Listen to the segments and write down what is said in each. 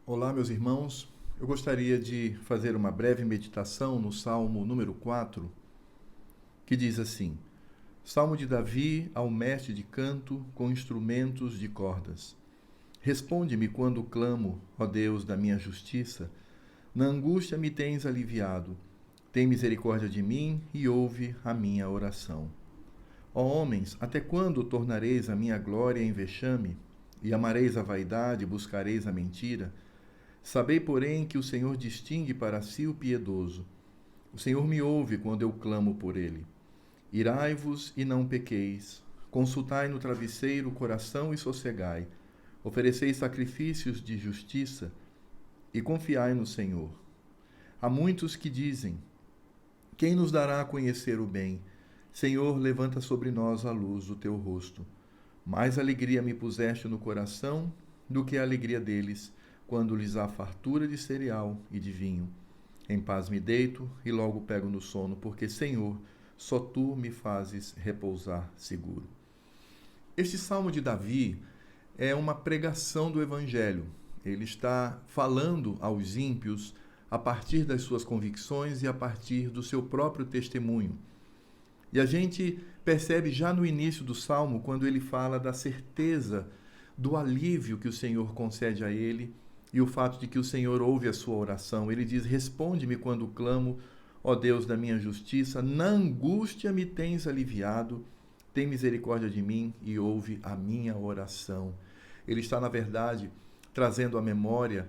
Olá, meus irmãos. Eu gostaria de fazer uma breve meditação no Salmo número 4, que diz assim: Salmo de Davi ao mestre de canto com instrumentos de cordas. Responde-me quando clamo, ó Deus da minha justiça. Na angústia me tens aliviado. Tem misericórdia de mim e ouve a minha oração. Ó homens, até quando tornareis a minha glória em vexame? E amareis a vaidade e buscareis a mentira? Sabei, porém, que o Senhor distingue para si o piedoso. O Senhor me ouve quando eu clamo por ele. Irai-vos e não pequeis. Consultai no travesseiro o coração e sossegai. Oferecei sacrifícios de justiça e confiai no Senhor. Há muitos que dizem: quem nos dará a conhecer o bem? Senhor, levanta sobre nós a luz do teu rosto. Mais alegria me puseste no coração do que a alegria deles, quando lhes há fartura de cereal e de vinho. Em paz me deito e logo pego no sono, porque, Senhor, só tu me fazes repousar seguro. Este salmo de Davi é uma pregação do Evangelho. Ele está falando aos ímpios a partir das suas convicções e a partir do seu próprio testemunho. E a gente percebe já no início do salmo, quando ele fala da certeza do alívio que o Senhor concede a ele e o fato de que o Senhor ouve a sua oração. Ele diz: responde-me quando clamo, ó Deus da minha justiça, na angústia me tens aliviado, tem misericórdia de mim e ouve a minha oração. Ele está, na verdade, trazendo à memória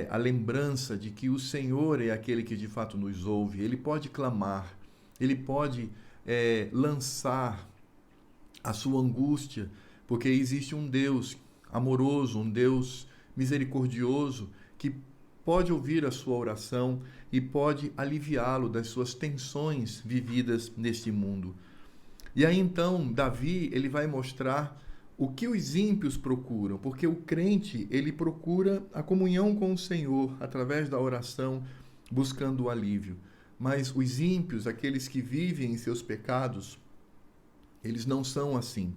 a lembrança de que o Senhor é aquele que de fato nos ouve. Ele pode clamar, ele pode lançar a sua angústia, porque existe um Deus amoroso, um Deus misericordioso, que pode ouvir a sua oração e pode aliviá-lo das suas tensões vividas neste mundo. E aí então, Davi, ele vai mostrar o que os ímpios procuram, porque o crente, ele procura a comunhão com o Senhor através da oração, buscando o alívio. Mas os ímpios, aqueles que vivem em seus pecados, eles não são assim.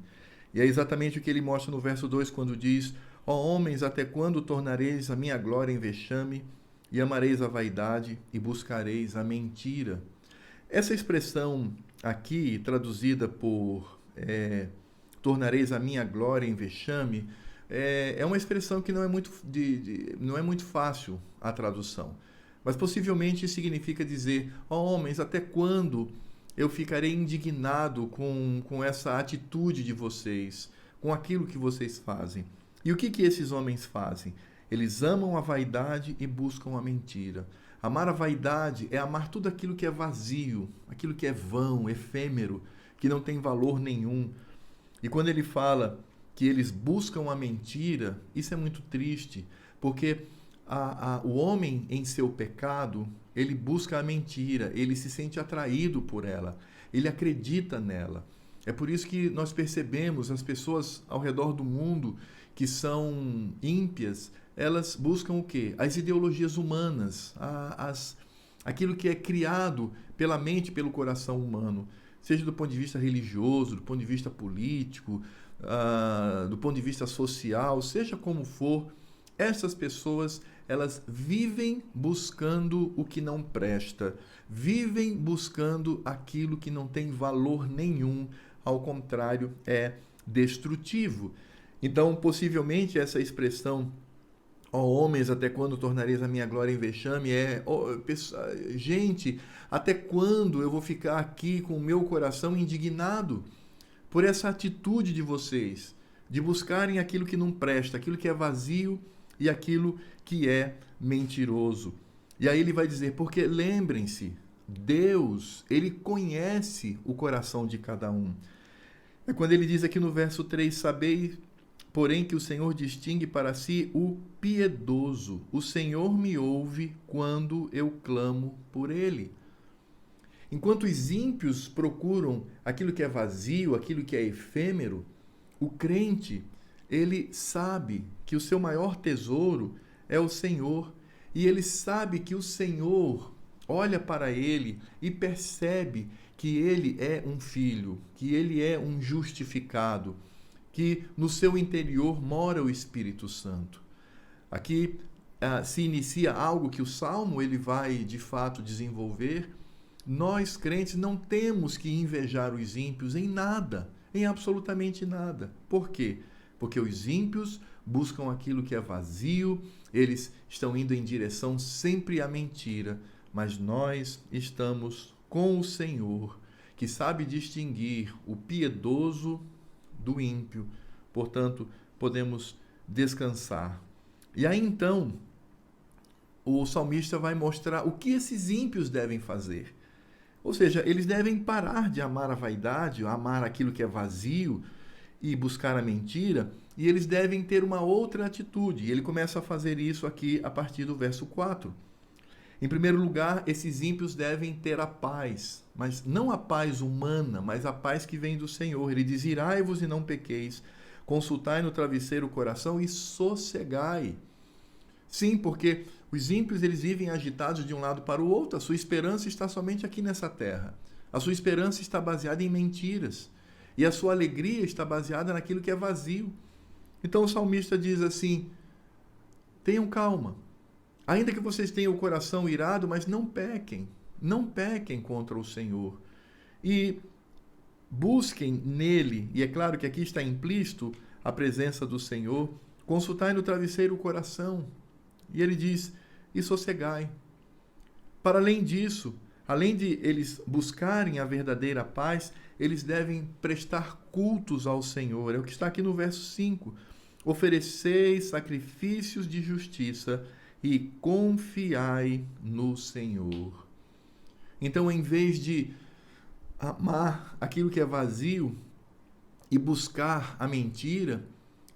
E é exatamente o que ele mostra no verso 2, quando diz: ó homens, até quando tornareis a minha glória em vexame, e amareis a vaidade, e buscareis a mentira? Essa expressão aqui, traduzida por tornareis a minha glória em vexame, é uma expressão que não é muito fácil a tradução. Mas possivelmente significa dizer: ó homens, até quando eu ficarei indignado com essa atitude de vocês, com aquilo que vocês fazem? E o que esses homens fazem? Eles amam a vaidade e buscam a mentira. Amar a vaidade é amar tudo aquilo que é vazio, aquilo que é vão, efêmero, que não tem valor nenhum. E quando ele fala que eles buscam a mentira, isso é muito triste, porque o homem em seu pecado, ele busca a mentira, ele se sente atraído por ela, ele acredita nela. É por isso que nós percebemos as pessoas ao redor do mundo que são ímpias, elas buscam o quê? As ideologias humanas, aquilo que é criado pela mente, pelo coração humano, seja do ponto de vista religioso, do ponto de vista político, do ponto de vista social, seja como for. Essas pessoas, elas vivem buscando o que não presta, vivem buscando aquilo que não tem valor nenhum, ao contrário, é destrutivo. Então, possivelmente, essa expressão, ó homens, até quando tornareis a minha glória em vexame, gente, até quando eu vou ficar aqui com o meu coração indignado por essa atitude de vocês, de buscarem aquilo que não presta, aquilo que é vazio e aquilo que é mentiroso. E aí ele vai dizer: porque lembrem-se, Deus, ele conhece o coração de cada um. É quando ele diz aqui no verso 3, sabei, porém, que o Senhor distingue para si o piedoso. O Senhor me ouve quando eu clamo por ele. Enquanto os ímpios procuram aquilo que é vazio, aquilo que é efêmero, o crente, ele sabe que o seu maior tesouro é o Senhor, e ele sabe que o Senhor olha para ele e percebe que ele é um filho, que ele é um justificado, que no seu interior mora o Espírito Santo. Aqui se inicia algo que o Salmo ele vai de fato desenvolver, nós crentes não temos que invejar os ímpios em nada, em absolutamente nada. Por quê? Porque os ímpios buscam aquilo que é vazio, eles estão indo em direção sempre à mentira, mas nós estamos com o Senhor, que sabe distinguir o piedoso do ímpio. Portanto, podemos descansar. E aí então, o salmista vai mostrar o que esses ímpios devem fazer. Ou seja, eles devem parar de amar a vaidade, amar aquilo que é vazio e buscar a mentira, e eles devem ter uma outra atitude. E ele começa a fazer isso aqui a partir do verso 4. Em primeiro lugar, esses ímpios devem ter a paz, mas não a paz humana, mas a paz que vem do Senhor. Ele diz: irai-vos e não pequeis, consultai no travesseiro o coração e sossegai. Sim, porque os ímpios eles vivem agitados de um lado para o outro. A sua esperança está somente aqui nessa terra. A sua esperança está baseada em mentiras. E a sua alegria está baseada naquilo que é vazio. Então o salmista diz assim: tenham calma. Ainda que vocês tenham o coração irado, mas não pequem. Não pequem contra o Senhor. E busquem nele, e é claro que aqui está implícito a presença do Senhor, consultai no travesseiro o coração. E ele diz: e sossegai. Para além disso, além de eles buscarem a verdadeira paz, eles devem prestar cultos ao Senhor. É o que está aqui no verso 5. Ofereceis sacrifícios de justiça e confiai no Senhor. Então, em vez de amar aquilo que é vazio e buscar a mentira,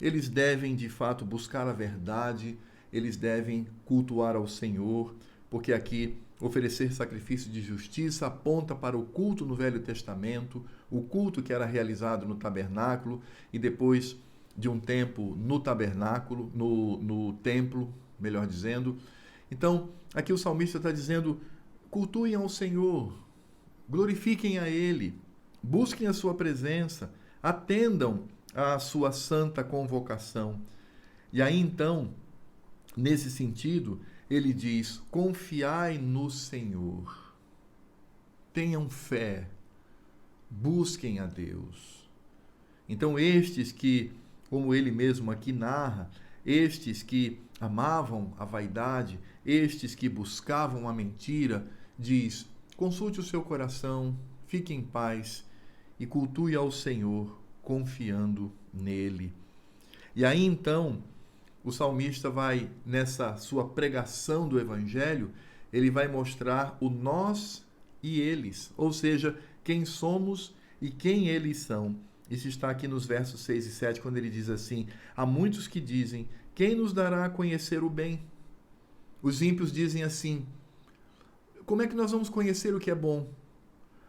eles devem, de fato, buscar a verdade, eles devem cultuar ao Senhor, porque aqui oferecer sacrifício de justiça aponta para o culto no Velho Testamento, o culto que era realizado no tabernáculo e depois de um tempo no tabernáculo, no templo, melhor dizendo. Então, aqui o salmista está dizendo: cultuem ao Senhor, glorifiquem a Ele, busquem a sua presença, atendam à sua santa convocação. E aí então, nesse sentido, ele diz: confiai no Senhor, tenham fé, busquem a Deus. Então estes que, como ele mesmo aqui narra, estes que amavam a vaidade, estes que buscavam a mentira, diz: consulte o seu coração, fique em paz e cultue ao Senhor, confiando nele. E aí então, o salmista vai, nessa sua pregação do Evangelho, ele vai mostrar o nós e eles, ou seja, quem somos e quem eles são. Isso está aqui nos versos 6 e 7, quando ele diz assim: há muitos que dizem, quem nos dará a conhecer o bem? Os ímpios dizem assim: como é que nós vamos conhecer o que é bom?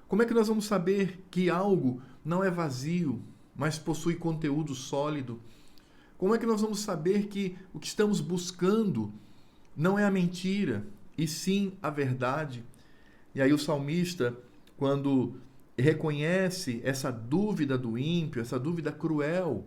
Como é que nós vamos saber que algo não é vazio, mas possui conteúdo sólido? Como é que nós vamos saber que o que estamos buscando não é a mentira, e sim a verdade? E aí o salmista, quando reconhece essa dúvida do ímpio, essa dúvida cruel,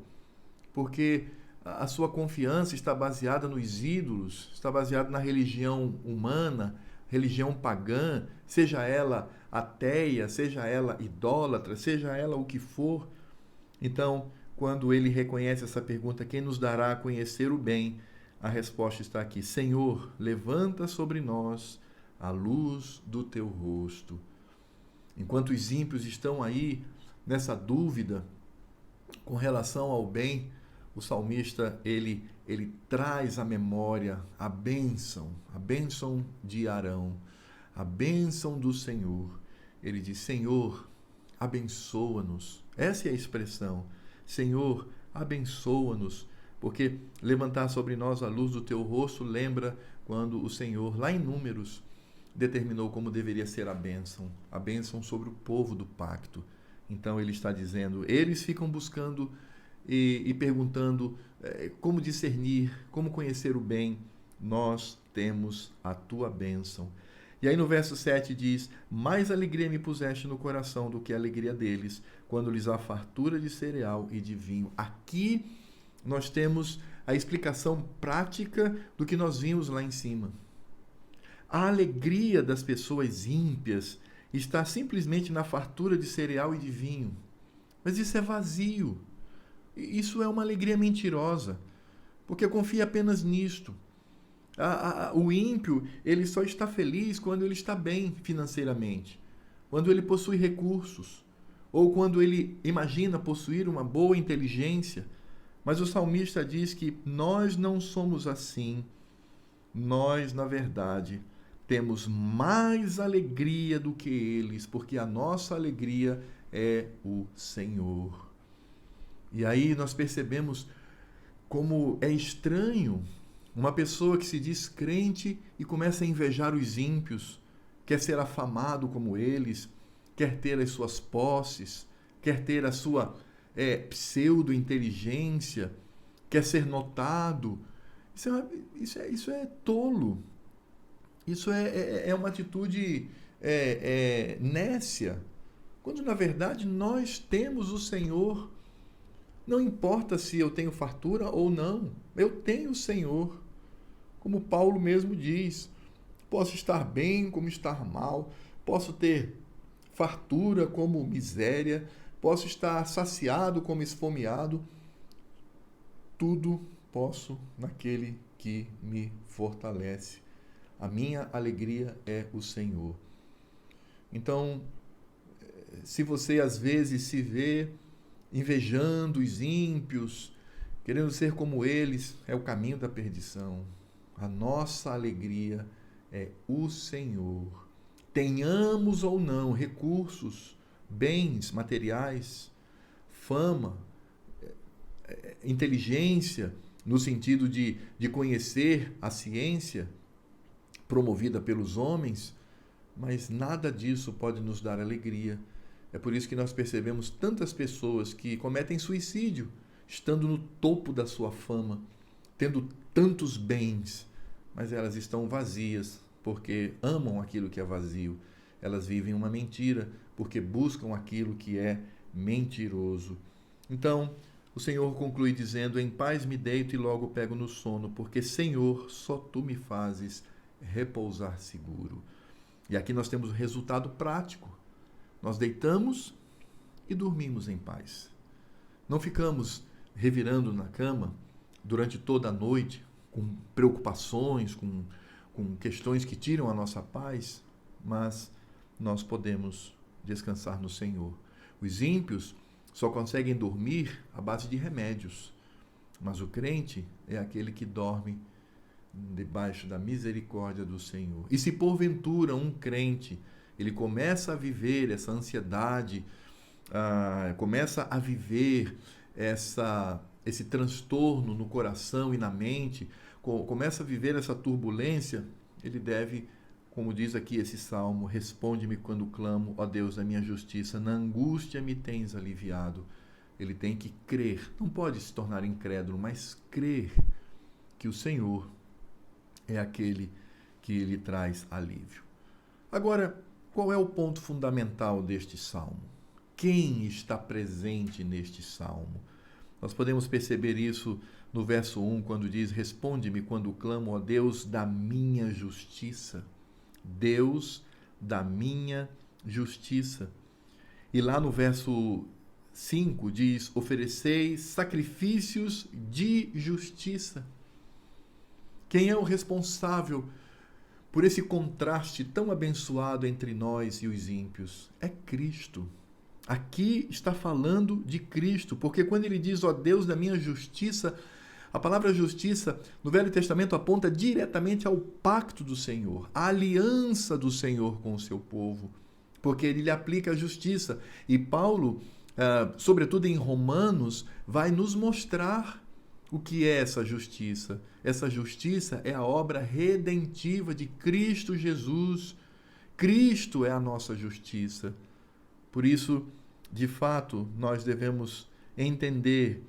porque a sua confiança está baseada nos ídolos, está baseada na religião humana, religião pagã, seja ela ateia, seja ela idólatra, seja ela o que for. Então, quando ele reconhece essa pergunta, quem nos dará a conhecer o bem? A resposta está aqui: Senhor, levanta sobre nós a luz do teu rosto. Enquanto os ímpios estão aí nessa dúvida com relação ao bem, o salmista ele traz à memória a bênção de Arão, a bênção do Senhor. Ele diz: Senhor, abençoa-nos. Essa é a expressão. Senhor, abençoa-nos, porque levantar sobre nós a luz do teu rosto lembra quando o Senhor, lá em Números, determinou como deveria ser a bênção sobre o povo do pacto. Então ele está dizendo, eles ficam buscando e perguntando como discernir, como conhecer o bem. Nós temos a tua bênção. E aí no verso 7 diz: mais alegria me puseste no coração do que a alegria deles, quando lhes há fartura de cereal e de vinho. Aqui nós temos a explicação prática do que nós vimos lá em cima. A alegria das pessoas ímpias está simplesmente na fartura de cereal e de vinho. Mas isso é vazio. Isso é uma alegria mentirosa, porque confia apenas nisto. O ímpio, ele só está feliz quando ele está bem financeiramente, quando ele possui recursos, ou quando ele imagina possuir uma boa inteligência. Mas o salmista diz que nós não somos assim. Nós, na verdade, temos mais alegria do que eles, porque a nossa alegria é o Senhor. E aí nós percebemos como é estranho uma pessoa que se diz crente e começa a invejar os ímpios, quer ser afamado como eles, quer ter as suas posses, quer ter a sua pseudo-inteligência, quer ser notado. Isso é tolo. Isso é uma atitude nécia, quando na verdade nós temos o Senhor. Não importa se eu tenho fartura ou não, eu tenho o Senhor. Como Paulo mesmo diz, posso estar bem como estar mal, posso ter fartura como miséria, posso estar saciado como esfomeado, tudo posso naquele que me fortalece. A minha alegria é o Senhor. Então, se você às vezes se vê invejando os ímpios, querendo ser como eles, é o caminho da perdição. A nossa alegria é o Senhor. Tenhamos ou não recursos, bens materiais, fama, inteligência, no sentido de conhecer a ciência promovida pelos homens, mas nada disso pode nos dar alegria. É por isso que nós percebemos tantas pessoas que cometem suicídio, estando no topo da sua fama, tendo tantos bens, mas elas estão vazias, porque amam aquilo que é vazio. Elas vivem uma mentira, porque buscam aquilo que é mentiroso. Então, o Senhor conclui dizendo: em paz me deito e logo pego no sono, porque, Senhor, só Tu me fazes repousar seguro. E aqui nós temos o resultado prático. Nós deitamos e dormimos em paz. Não ficamos revirando na cama durante toda a noite, com preocupações, com questões que tiram a nossa paz, mas nós podemos descansar no Senhor. Os ímpios só conseguem dormir à base de remédios, mas o crente é aquele que dorme debaixo da misericórdia do Senhor. E se porventura um crente ele começa a viver essa ansiedade, começa a viver esse transtorno no coração e na mente, começa a viver essa turbulência, ele deve, como diz aqui esse salmo, responde-me quando clamo, ó Deus da minha justiça, na angústia me tens aliviado. Ele tem que crer, não pode se tornar incrédulo, mas crer que o Senhor é aquele que lhe traz alívio. Agora, qual é o ponto fundamental deste salmo? Quem está presente neste salmo? Nós podemos perceber isso no verso 1, quando diz: responde-me quando clamo, ó Deus da minha justiça. Deus da minha justiça. E lá no verso 5 diz: ofereceis sacrifícios de justiça. Quem é o responsável por esse contraste tão abençoado entre nós e os ímpios? É Cristo. Aqui está falando de Cristo, porque quando ele diz, ó Deus da minha justiça, a palavra justiça no Velho Testamento aponta diretamente ao pacto do Senhor, à aliança do Senhor com o seu povo, porque ele lhe aplica a justiça. E Paulo, sobretudo em Romanos, vai nos mostrar o que é essa justiça. Essa justiça é a obra redentiva de Cristo Jesus. Cristo é a nossa justiça. Por isso, de fato, nós devemos entender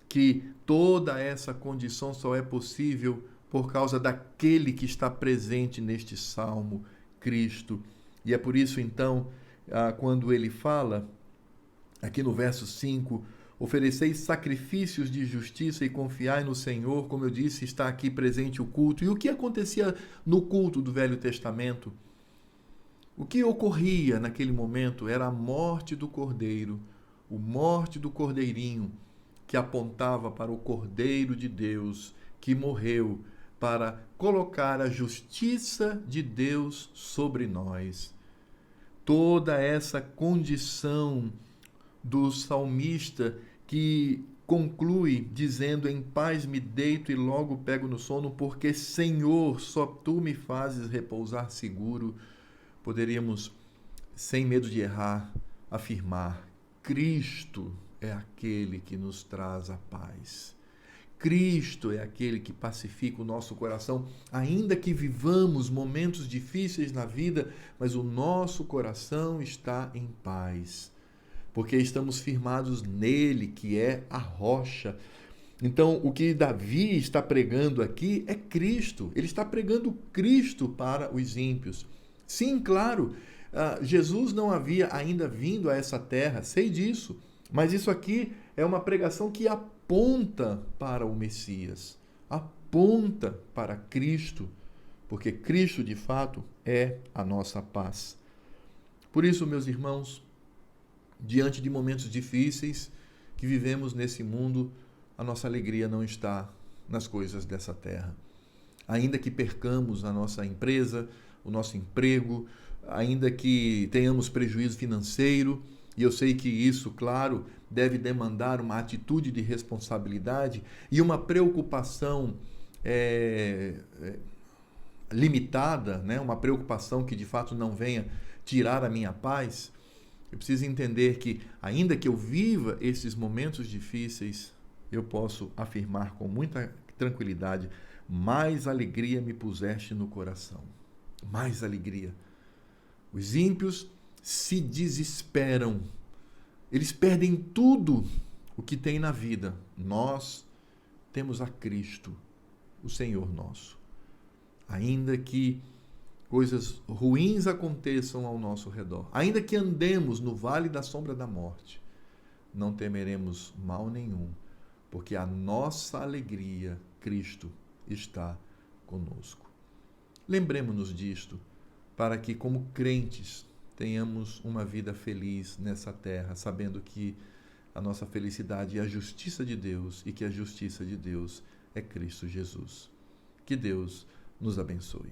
que toda essa condição só é possível por causa daquele que está presente neste salmo, Cristo. E é por isso, então, quando ele fala, aqui no verso 5, Ofereceis sacrifícios de justiça e confiai no Senhor. Como eu disse, está aqui presente o culto. E o que acontecia no culto do Velho Testamento? O que ocorria naquele momento era a morte do cordeiro, a morte do cordeirinho, que apontava para o Cordeiro de Deus, que morreu para colocar a justiça de Deus sobre nós. Toda essa condição do salmista que conclui dizendo: em paz me deito e logo pego no sono, porque Senhor, só tu me fazes repousar seguro. Poderíamos, sem medo de errar, afirmar: Cristo é aquele que nos traz a paz. Cristo é aquele que pacifica o nosso coração, ainda que vivamos momentos difíceis na vida, mas o nosso coração está em paz, porque estamos firmados nele, que é a rocha. Então, o que Davi está pregando aqui é Cristo. Ele está pregando Cristo para os ímpios. Sim, claro, Jesus não havia ainda vindo a essa terra, sei disso, mas isso aqui é uma pregação que aponta para o Messias, aponta para Cristo, porque Cristo, de fato, é a nossa paz. Por isso, meus irmãos, diante de momentos difíceis que vivemos nesse mundo, a nossa alegria não está nas coisas dessa terra. Ainda que percamos a nossa empresa, o nosso emprego, ainda que tenhamos prejuízo financeiro, e eu sei que isso, claro, deve demandar uma atitude de responsabilidade e uma preocupação limitada, né? Uma preocupação que de fato não venha tirar a minha paz. Eu preciso entender que, ainda que eu viva esses momentos difíceis, eu posso afirmar com muita tranquilidade: mais alegria me puseste no coração. Mais alegria. Os ímpios se desesperam. Eles perdem tudo o que tem na vida. Nós temos a Cristo, o Senhor nosso. Ainda que coisas ruins aconteçam ao nosso redor, ainda que andemos no vale da sombra da morte, não temeremos mal nenhum, porque a nossa alegria, Cristo, está conosco. Lembremos-nos disto, para que, como crentes, tenhamos uma vida feliz nessa terra, sabendo que a nossa felicidade é a justiça de Deus e que a justiça de Deus é Cristo Jesus. Que Deus nos abençoe.